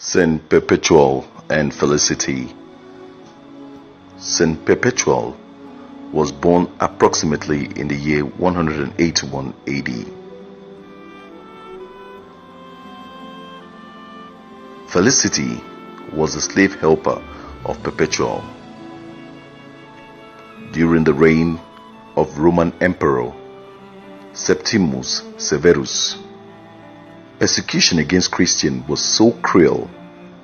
Sts Perpetua and Felicity. St. Perpetual was born approximately in the year 181 AD. Felicity was a slave helper of Perpetual. During the reign of Roman Emperor Septimus Severus, persecution against Christians was so cruel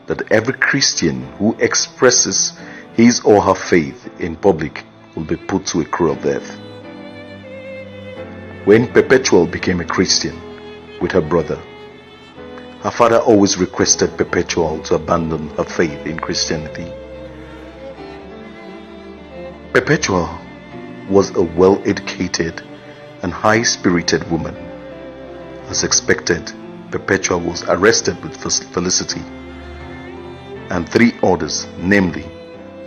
that every Christian who expresses his or her faith in public will be put to a cruel death. When Perpetual became a Christian with her brother, her father always requested Perpetual to abandon her faith in Christianity. Perpetual was a well-educated and high-spirited woman. As expected, Perpetual was arrested with Felicity and three others, namely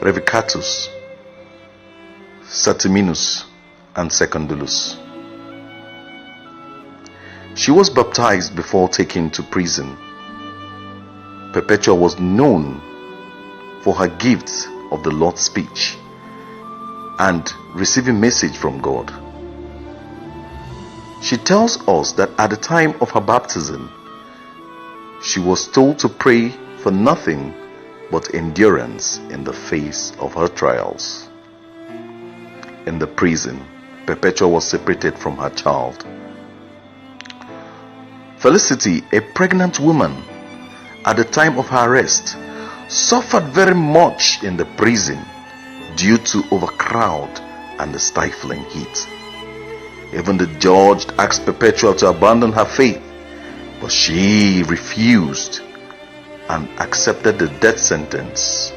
Revocatus, Saturninus, and Secundulus. She was baptized before taken to prison. Perpetua was known for her gifts of the Lord's speech and receiving message from God. She tells us that at the time of her baptism, she was told to pray for nothing but endurance in the face of her trials. In the prison, Perpetua was separated from her child. Felicity, a pregnant woman, at the time of her arrest, suffered very much in the prison due to overcrowd and the stifling heat. Even the judge asked Perpetua to abandon her faith, but she refused and accepted the death sentence.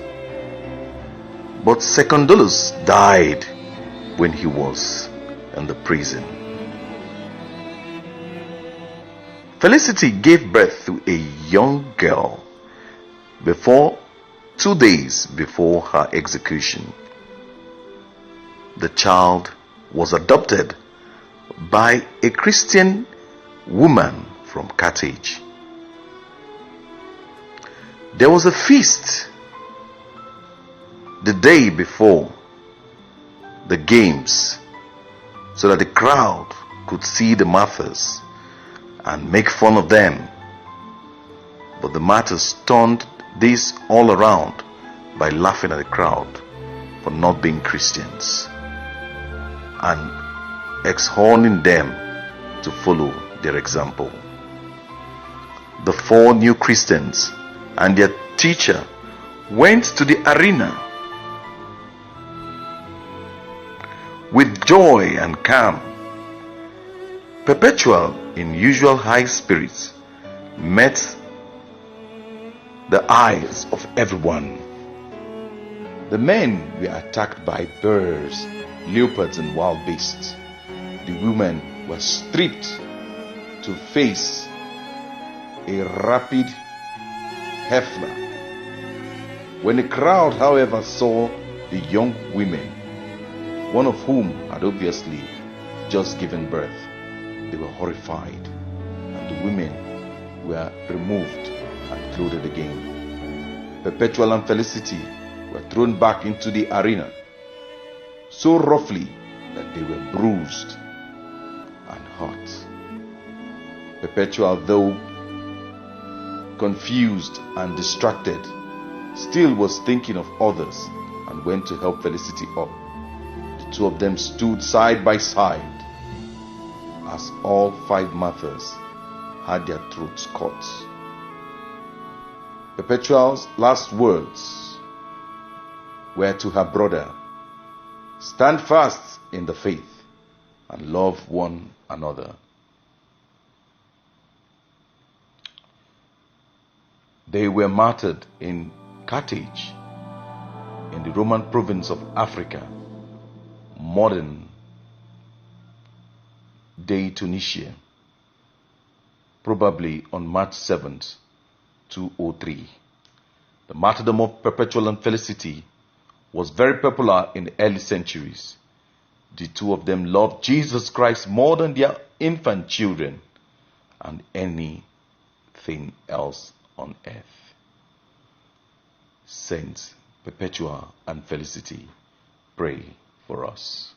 But Secundulus died when he was in the prison. Felicity gave birth to a young girl 2 days before her execution. The child was adopted by a Christian woman from Carthage. There was a feast the day before the games so that the crowd could see the martyrs and make fun of them. But the martyrs turned this all around by laughing at the crowd for not being Christians and exhorting them to follow their example. The 4 new Christians and their teacher went to the arena with joy and calm. Perpetual, in usual high spirits, met the eyes of everyone. The men were attacked by bears, leopards, and wild beasts. The women were stripped to face a rapid heifer. When the crowd, however, saw the young women, one of whom had obviously just given birth, they were horrified, and the women were removed and clothed again. Perpetual and Felicity were thrown back into the arena so roughly that they were bruised and hurt. Perpetual, though confused and distracted, still was thinking of others and went to help Felicity up. The 2 of them stood side by side as all 5 martyrs had their throats cut. Perpetual's last words were to her brother: "Stand fast in the faith and love one another." They were martyred in Carthage, in the Roman province of Africa, modern day Tunisia, probably on March 7th, 203. The martyrdom of Perpetual and Felicity was very popular in the early centuries. The 2 of them loved Jesus Christ more than their infant children and anything else on earth. Saints Perpetua and Felicity, pray for us.